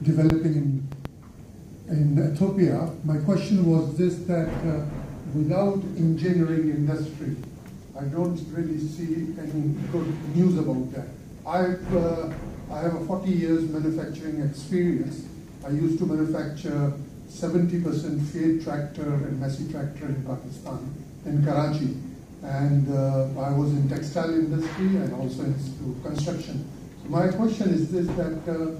developing in Ethiopia. My question was this, that without engineering industry, I don't really see any good news about that. I have a 40 years manufacturing experience. I used to manufacture 70% Fiat tractor and Massey tractor in Pakistan, in Karachi. And I was in textile industry and also into construction. So my question is this, that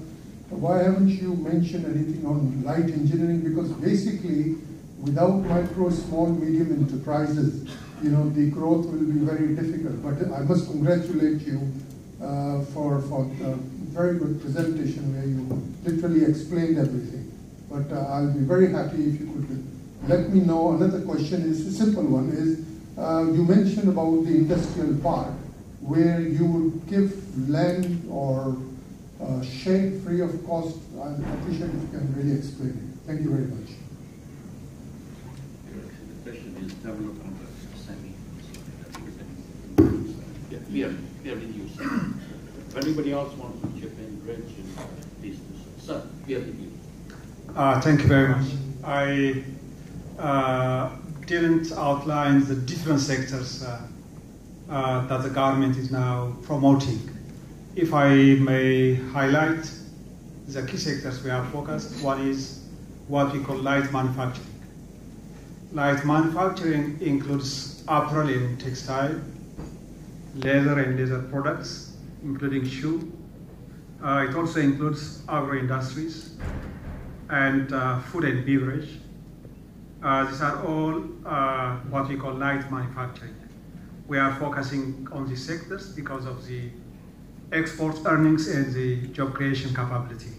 why haven't you mentioned anything on light engineering? Because basically, without micro, small, medium enterprises, the growth will be very difficult. But I must congratulate you for a very good presentation where you literally explained everything. But I'll be very happy if you could let me know. Another question is a simple one, is you mentioned about the industrial park where you would give land or shed free of cost. I appreciate if you can really explain it. Thank you very much. The question is development of semi. Yeah, we have reduced. If anybody else wants to chip in, Reg, please do so. Sir, we have reduced. Thank you very much. I didn't outline the different sectors that the government is now promoting. If I may highlight the key sectors we have focused, one is what we call light manufacturing. Light manufacturing includes apparel and textile, leather and leather products, including shoe. It also includes agro industries and food and beverage. These are all what we call light manufacturing. We are focusing on these sectors because of the export earnings and the job creation capability.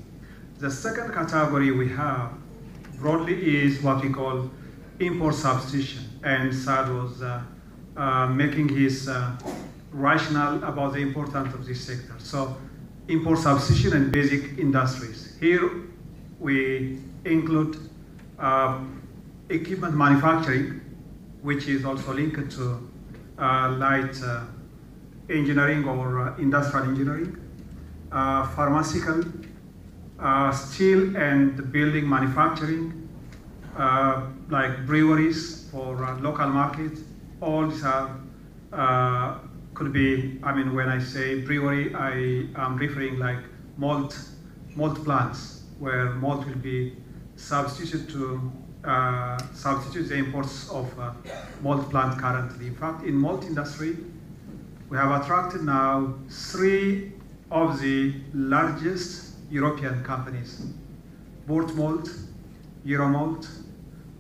The second category we have broadly is what we call import substitution, and Saad was making his rationale about the importance of this sector. So import substitution and basic industries. Here we include equipment manufacturing, which is also linked to light engineering or industrial engineering, pharmaceutical, steel and building manufacturing, like breweries for local market. All these are could be, when I say brewery, I am referring like malt plants, where malt will be substituted to substitute the imports of malt plant currently. In fact, in malt industry, we have attracted now 3 of the largest European companies: Bort Malt, Euromalt,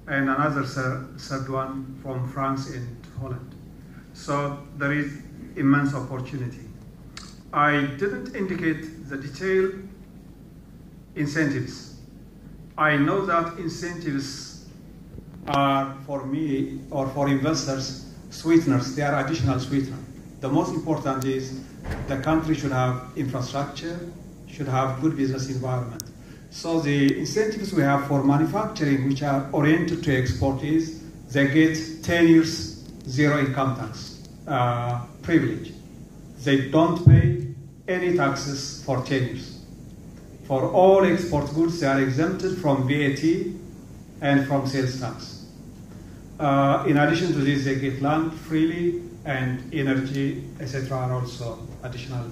and another third one from France and Holland. So there is immense opportunity. I didn't indicate the detailed incentives. I know that incentives are, for me or for investors, sweeteners. They are additional sweeteners. The most important is the country should have infrastructure, should have good business environment. So the incentives we have for manufacturing, which are oriented to export, is they get 10 years zero income tax privilege. They don't pay any taxes for 10 years. For all export goods, they are exempted from VAT and from sales tax. In addition to this, they get land freely, and energy, etc., are also additional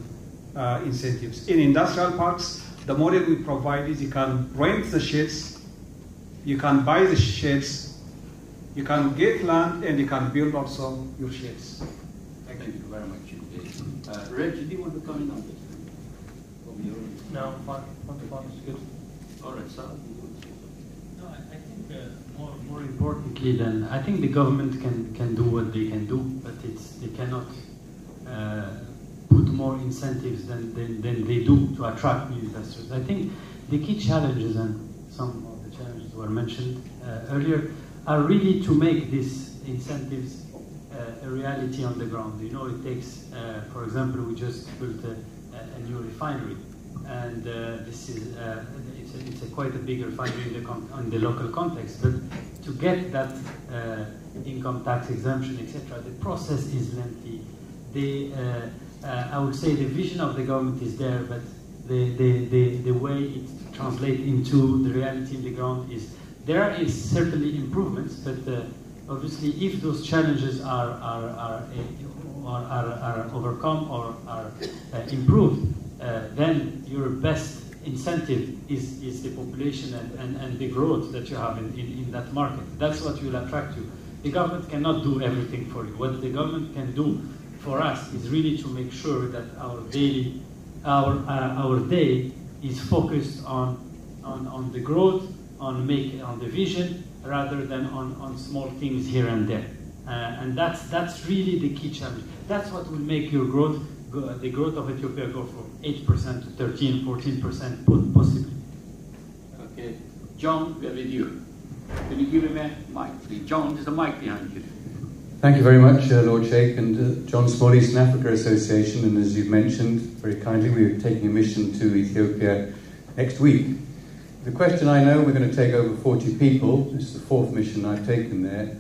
incentives. In industrial parks, the model we provide is you can rent the sheds, you can buy the sheds, you can get land, and you can build also your sheds. Thank you very much. Reg, do you want to come in on this? No, fine. Is good. All right, Sal. No, I think more importantly than, I think the government can do what they can do, but they cannot put more incentives than they do to attract new investors. I think the key challenges, and some of the challenges were mentioned earlier, are really to make these incentives a reality on the ground. It takes, for example, we just built a new refinery, and this is it's quite a big refinery in the local context. But to get that income tax exemption, etc., the process is lengthy. I would say the vision of the government is there, but the way it translates into the reality in the ground is there is certainly improvements, but obviously if those challenges are overcome or are improved, then your best incentive is the population and the growth that you have in that market. That's what will attract you. The government cannot do everything for you. What the government can do for us is really to make sure that our day is focused on the growth, on the vision, rather than on small things here and there. And that's really the key challenge. That's what will make your growth, the growth of Ethiopia, go from 8% to 13, 14% possibly. Okay, John, we are with you. Can you give him a mic, please? John, there's a mic behind you. Thank you very much, Lord Sheikh, and John Small, Eastern Africa Association. And as you've mentioned very kindly, we're taking a mission to Ethiopia next week. The question, I know we're going to take over 40 people, this is the 4th mission I've taken there,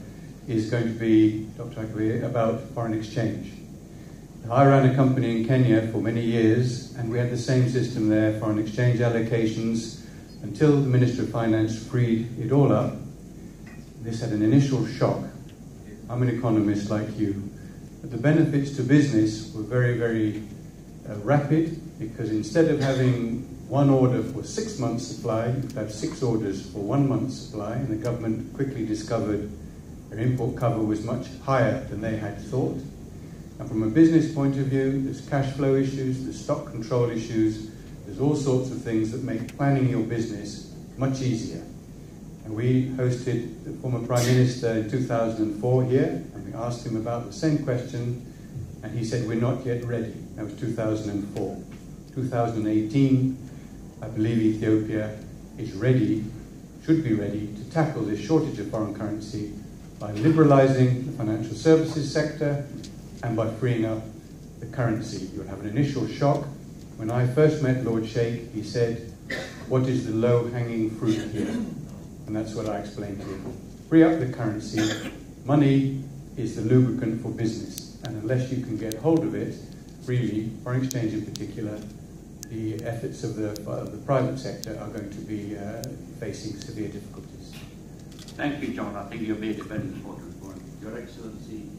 is going to be, Dr. Arkebe, about foreign exchange. I ran a company in Kenya for many years, and we had the same system there, foreign exchange allocations, until the Minister of Finance freed it all up. This had an initial shock. I'm an economist like you. But the benefits to business were very, very rapid, because instead of having one order for 6 months' supply, you could have 6 orders for 1 month's supply, and the government quickly discovered their import cover was much higher than they had thought. And from a business point of view, there's cash flow issues, there's stock control issues, there's all sorts of things that make planning your business much easier. And we hosted the former Prime Minister in 2004 here, and we asked him about the same question, and he said, we're not yet ready. That was 2004. 2018, I believe Ethiopia is ready, should be ready, to tackle this shortage of foreign currency by liberalizing the financial services sector and by freeing up the currency. You'll have an initial shock. When I first met Lord Sheikh, he said, what is the low-hanging fruit here? And that's what I explained to him. Free up the currency. Money is the lubricant for business. And unless you can get hold of it freely, foreign exchange in particular, the efforts of the private sector are going to be facing severe difficulties. Thank you, John. I think you made a very important point. Your Excellency,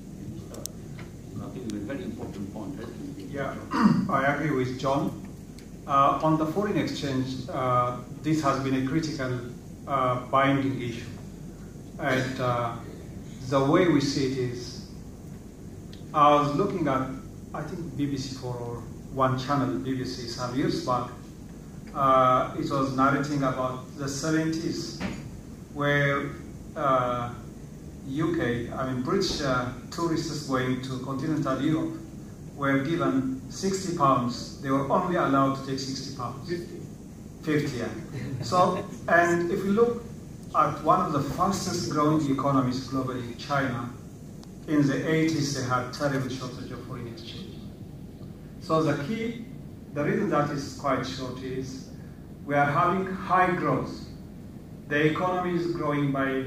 I think it's a very important point. Yeah, I agree with John. On the foreign exchange, this has been a critical binding issue. And the way we see it is, I was looking at, I think BBC for one channel, BBC, some years back. It was narrating about the 70s, where UK, British tourists going to continental Europe were given £60. They were only allowed to take £60. 50, yeah. So, and if you look at one of the fastest growing economies globally, China, in the 80s they had terrible shortage of foreign exchange. So the reason that is quite short is we are having high growth. The economy is growing by,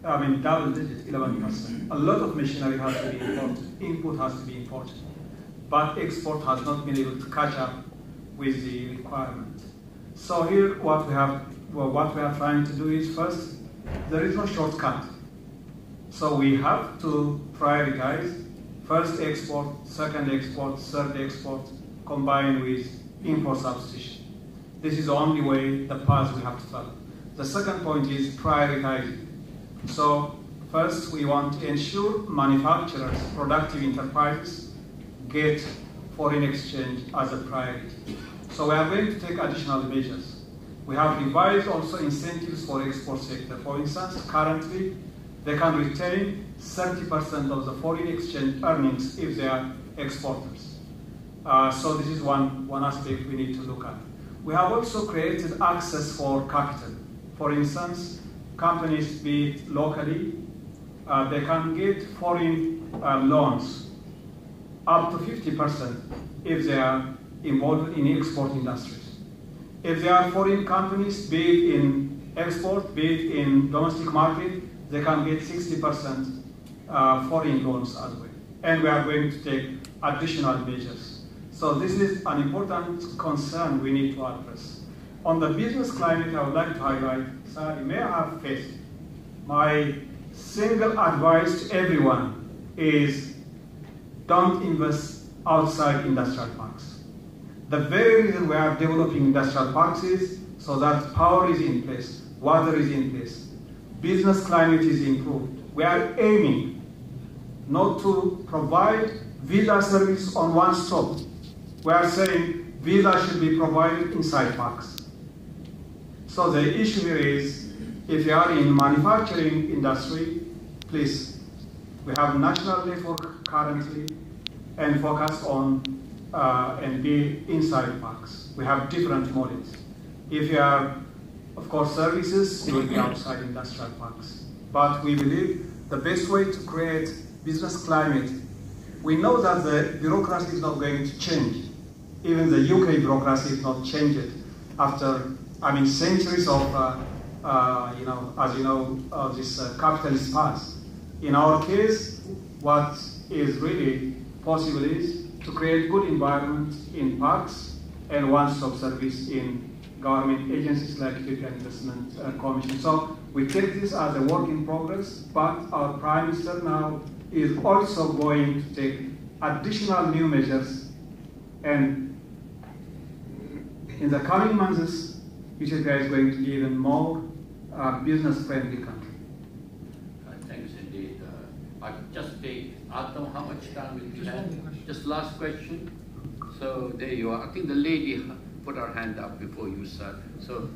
double digit, 11%. A lot of machinery has to be imported, input has to be imported. But export has not been able to catch up with the requirement. So here what we are trying to do is, first, there is no shortcut. So we have to prioritize first export, second export, third export, combined with import substitution. This is the only way, the path we have to follow. The second point is prioritizing. So first we want to ensure manufacturers, productive enterprises, get foreign exchange as a priority. So we are going to take additional measures. We have revised also incentives for export sector. For instance, currently they can retain 30% of the foreign exchange earnings if they are exporters. So this is one aspect we need to look at. We have also created access for capital. For instance, companies, be it locally, they can get foreign loans up to 50% if they are involved in export industries. If they are foreign companies, be it in export, be it in domestic market, they can get 60% foreign loans as well. And we are going to take additional measures. So this is an important concern we need to address. On the business climate, I would like to highlight, sir, you may have faced. My single advice to everyone is don't invest outside industrial parks. The very reason we are developing industrial parks is so that power is in place, water is in place, business climate is improved. We are aiming not to provide visa service on one stop. We are saying visa should be provided inside parks. So the issue here is, if you are in manufacturing industry, please, we have national network currently and focus on and be inside parks. We have different models. If you are, of course, services, you will be outside industrial parks. But we believe the best way to create business climate, we know that the bureaucracy is not going to change. Even the UK bureaucracy is not changed after, centuries of, this capitalist past. In our case, what is really possible is to create good environment in parks and one-stop service in government agencies like Ethiopia Investment Commission. So we take this as a work in progress, but our Prime Minister now is also going to take additional new measures, and in the coming months, Ethiopia is going to be even more business-friendly country. Thanks indeed. I don't know how much time we have. Just last question. So there you are. I think the lady put her hand up before you, sir. So,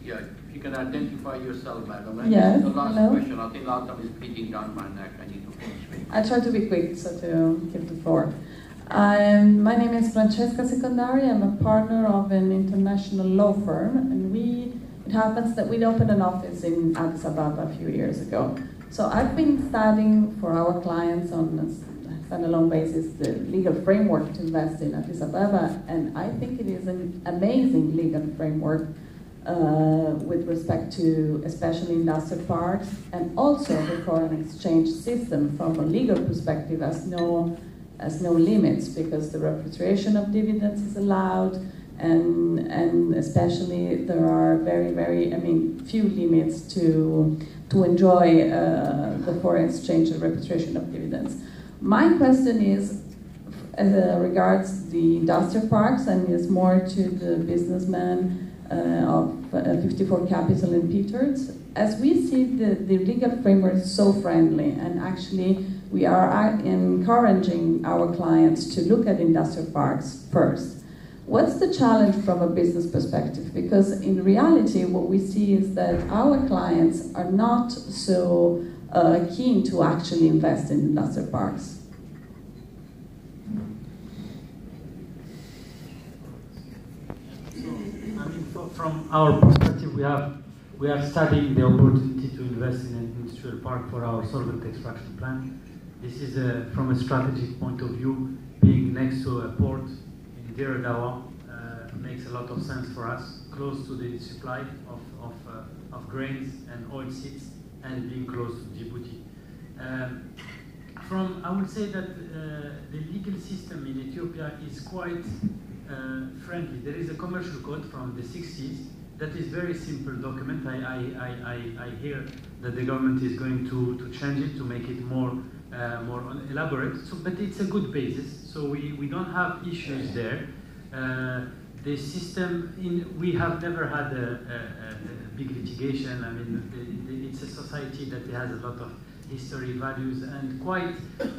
yeah, if you can identify yourself, madam. Yes, the last hello. question. I think Altam is bleeding down my neck. I need to finish. I try to be quick, so to give the floor. My name is Francesca Secondari. I'm a partner of an international law firm, and it happens that we opened an office in Addis Ababa a few years ago. So I've been studying for our clients on a standalone basis the legal framework to invest in Addis Ababa, and I think it is an amazing legal framework with respect to especially industrial parks, and also the foreign exchange system from a legal perspective has no limits, because the repatriation of dividends is allowed, and especially there are very few limits to enjoy the foreign exchange and repatriation of dividends. My question is regards the industrial parks, and is more to the businessman of 54 Capital in Peters. As we see the legal framework is so friendly, and actually we are encouraging our clients to look at industrial parks first. What's the challenge from a business perspective? Because in reality, what we see is that our clients are not so keen to actually invest in industrial parks. From our perspective, we are studying the opportunity to invest in an industrial park for our solvent extraction plant. This is from a strategic point of view, being next to a port in Dire Dawa makes a lot of sense for us, close to the supply of grains and oilseeds, and being close to Djibouti. I would say that the legal system in Ethiopia is quite friendly. There is a commercial code from the 60s that is very simple document. I hear that the government is going to change it to make it more elaborate. But it's a good basis. So we don't have issues there. The system we have never had a big litigation. I mean, it's a society that has a lot of history, values, and quite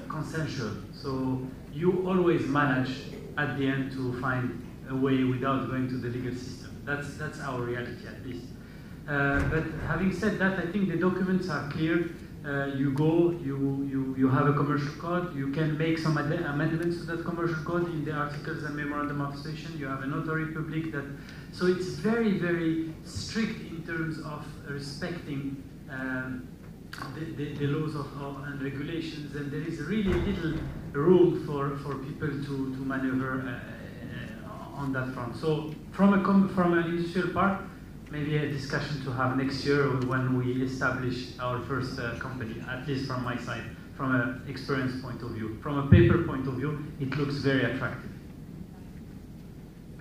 consensual. So you always manage at the end to find a way without going to the legal system. That's our reality, at least. But having said that, I think the documents are clear. You go, you have a commercial code. You can make some amendments to that commercial code in the articles and memorandum of association. You have a notary public so it's very, very strict in terms of respecting the laws and regulations, and there is really little room for people to maneuver on that front. So from an industrial park, maybe a discussion to have next year when we establish our first company, at least from my side, from an experience point of view. From a paper point of view, it looks very attractive.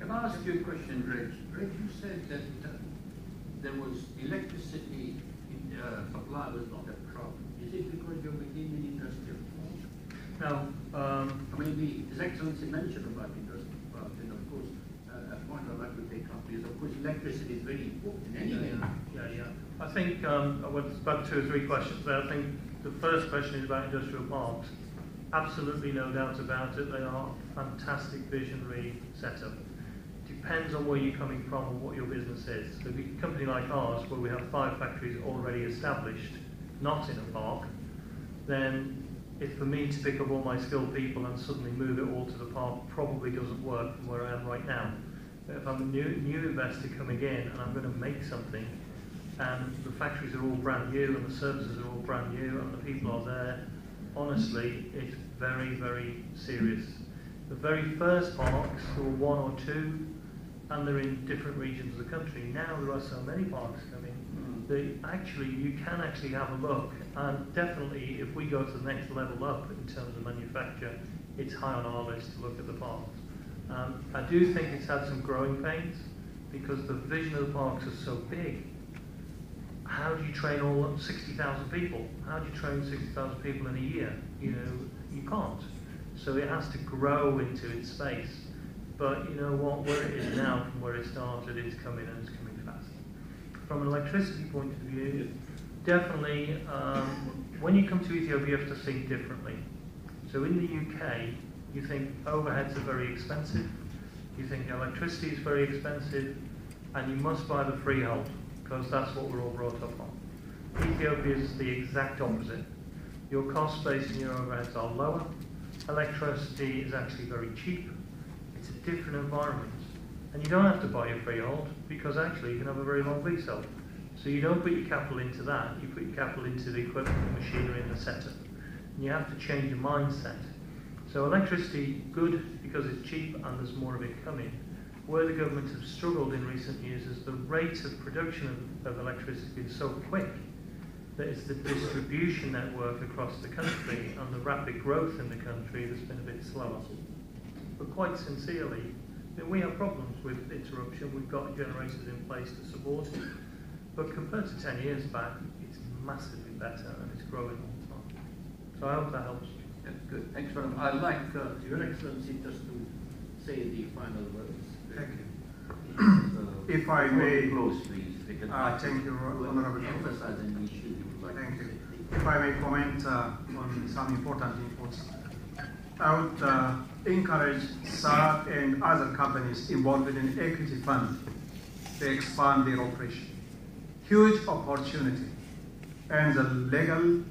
Can I ask you a question, Reg? Reg, you said that there was electricity supply was not a problem. Is it because you're within an industrial park? Now, I mean, His Excellency mentioned about industrial park, and of course, a point I'd like to take up is, of course, electricity is very important anyway. Yeah. I think about 2 or 3 questions there. I think the first question is about industrial parks. Absolutely no doubt about it. They are fantastic visionary setup. Depends on where you're coming from and what your business is. So if a company like ours, where we have 5 factories already established, not in a park, then it's for me to pick up all my skilled people and suddenly move it all to the park probably doesn't work from where I am right now. But if I'm a new investor coming in and I'm going to make something, and the factories are all brand new and the services are all brand new and the people are there, honestly, it's very, very serious. The very first parks, there were 1 or 2, and they're in different regions of the country. Now there are so many parks coming. You can actually have a look, and definitely if we go to the next level up in terms of manufacture, it's high on our list to look at the parks. I do think it's had some growing pains because the vision of the parks is so big. How do you train all 60,000 people? How do you train 60,000 people in a year? You can't. So it has to grow into its space. But you know what, where it is now from where it started, it's coming and it's coming fast. From an electricity point of view, definitely, when you come to Ethiopia, you have to think differently. So in the UK, you think overheads are very expensive, you think electricity is very expensive, and you must buy the freehold, because that's what we're all brought up on. Ethiopia is the exact opposite. Your cost base and your overheads are lower. Electricity is actually very cheap. It's a different environment. And you don't have to buy your freehold, because actually you can have a very long leasehold. So you don't put your capital into that, you put your capital into the equipment, the machinery and the setup. And you have to change your mindset. So electricity, good because it's cheap and there's more of it coming. Where the government have struggled in recent years is the rate of production of electricity is so quick that it's the distribution network across the country and the rapid growth in the country that's been a bit slower. But quite sincerely, we have problems with interruption. We've got generators in place to support it. But compared to 10 years back, it's massively better and it's growing all the time. So I hope that helps. Yeah, good. Thanks very much. I'd like Your Excellency just to say the final words. Thank you. If I may, close, please. thank you, Honorable Professor. Thank you. If I may comment on some important inputs, I would encourage SARC and other companies involved in an equity fund to expand their operation. Huge opportunity, and the legal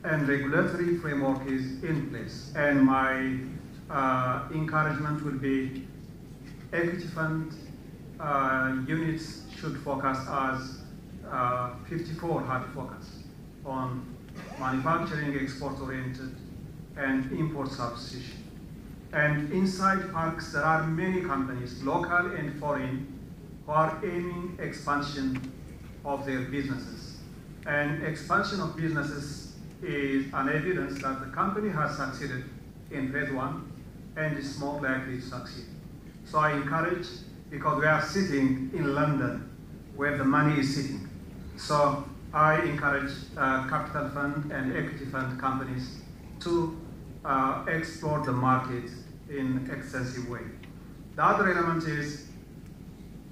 and regulatory framework is in place. And my encouragement will be equity fund units should focus as 54 had focus on manufacturing, export-oriented, and import substitution. And inside parks, there are many companies, local and foreign, who are aiming expansion of their businesses. And expansion of businesses is an evidence that the company has succeeded in phase 1 and is more likely to succeed. So I encourage, because we are sitting in London where the money is sitting. So I encourage capital fund and equity fund companies to explore the market in extensive way. The other element is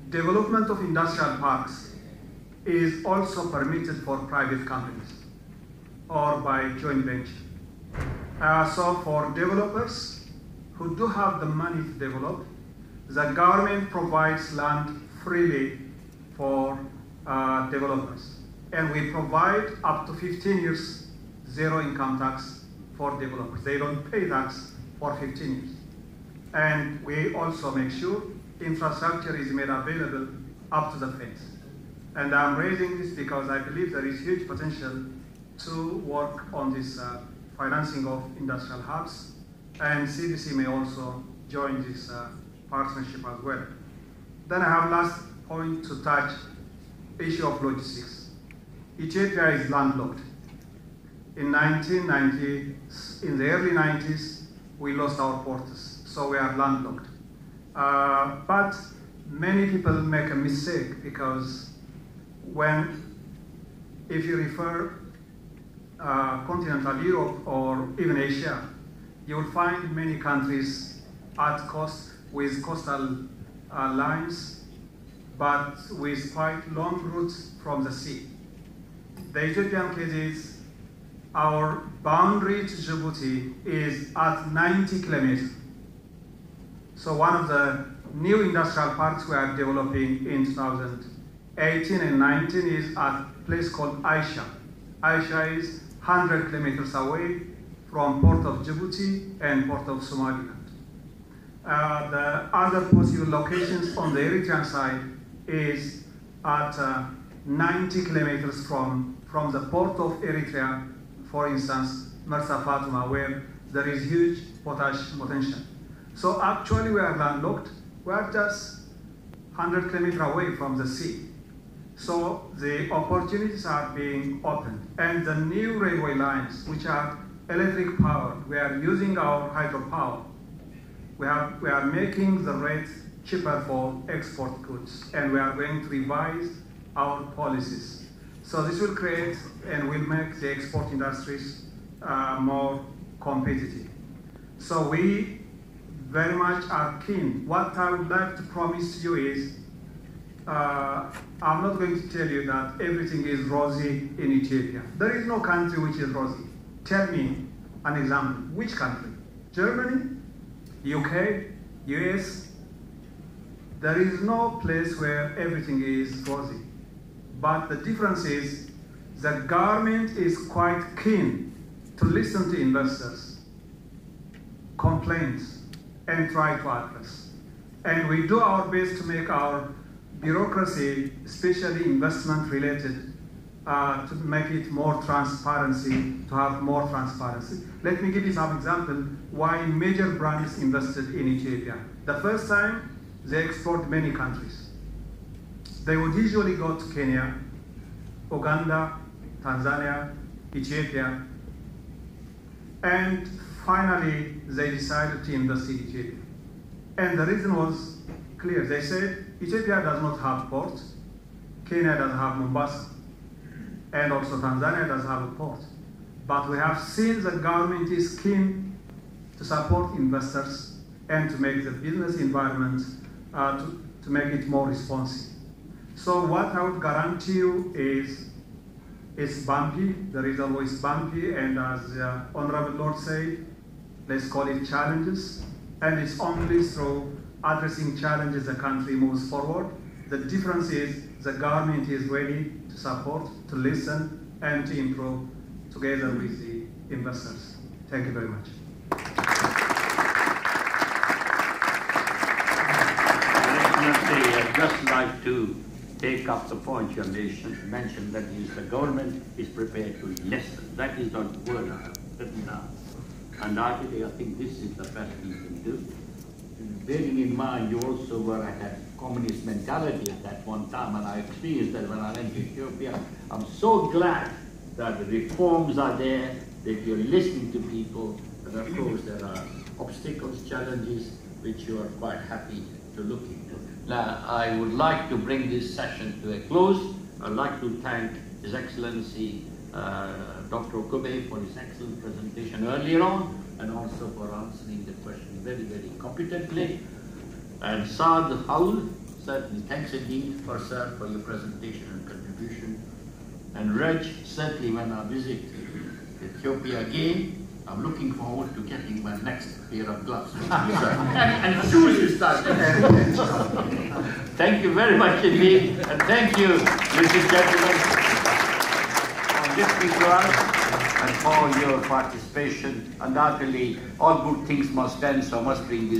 development of industrial parks is also permitted for private companies or by joint venture. So for developers who do have the money to develop, the government provides land freely for developers. And we provide up to 15 years zero income tax for developers. They don't pay tax for 15 years. And we also make sure infrastructure is made available up to the fence. And I'm raising this because I believe there is huge potential to work on this financing of industrial hubs. And CDC may also join this partnership as well. Then I have last point to touch, issue of logistics. Ethiopia is landlocked. In the early 90s, we lost our ports, so we are landlocked. But many people make a mistake because if you refer continental Europe or even Asia, you will find many countries at coast with coastal lines, but with quite long routes from the sea. The Ethiopian case is our boundary to Djibouti is at 90 kilometers. So one of the new industrial parks we are developing in 2018 and 19 is at a place called Aisha. Aisha is 100 kilometers away from port of Djibouti and port of Somaliland. The other possible locations on the Eritrean side is at 90 kilometers from the port of Eritrea, for instance, Mersa Fatuma, where there is huge potash potential. So actually we are landlocked. We are just 100 kilometers away from the sea. So the opportunities are being opened. And the new railway lines, which are electric powered, we are using our hydropower. We are making the rate cheaper for export goods, and we are going to revise our policies. So this will create and will make the export industries more competitive. So we very much are keen. What I would like to promise to you is, I'm not going to tell you that everything is rosy in Ethiopia. There is no country which is rosy. Tell me an example. Which country? Germany? UK? US? There is no place where everything is rosy. But the difference is the government is quite keen to listen to investors' complaints and try to address. And we do our best to make our bureaucracy, especially investment related, to make it more transparency, to have more transparency. Let me give you some example why major brands invested in Ethiopia. The first time, they export many countries. They would usually go to Kenya, Uganda, Tanzania, Ethiopia, and finally they decided to invest in Ethiopia. And the reason was clear. They said Ethiopia does not have port, Kenya doesn't have Mombasa, and also Tanzania doesn't have a port. But we have seen the government is keen to support investors and to make the business environment to make it more responsive. So what I would guarantee you is it's bumpy. There is always bumpy, and as the Honorable Lord said, let's call it challenges. And it's only through addressing challenges the country moves forward. The difference is the government is ready to support, to listen, and to improve together with the investors. Thank you very much. I'd just like to take up the point you mentioned, that is the government is prepared to listen. That is the word I have written down. And actually, I think this is the best we can do. Bearing in mind, you also were at a communist mentality at that one time, and I experienced that when I went to Ethiopia. I'm so glad that the reforms are there, that you're listening to people, and of course there are obstacles, challenges, which you are quite happy to look into. Now, I would like to bring this session to a close. I'd like to thank His Excellency Dr. Arkebe for his excellent presentation earlier on, and also for answering the question very, very competently. And Saad Haul, certainly thanks indeed for your presentation and contribution. And Reg, certainly when I visit Ethiopia again, I'm looking forward to getting my next pair of gloves. and shoes you start. Thank you very much indeed, and thank you, ladies and gentlemen, for listening to us and for your participation. Undoubtedly, all good things must end, so I must bring this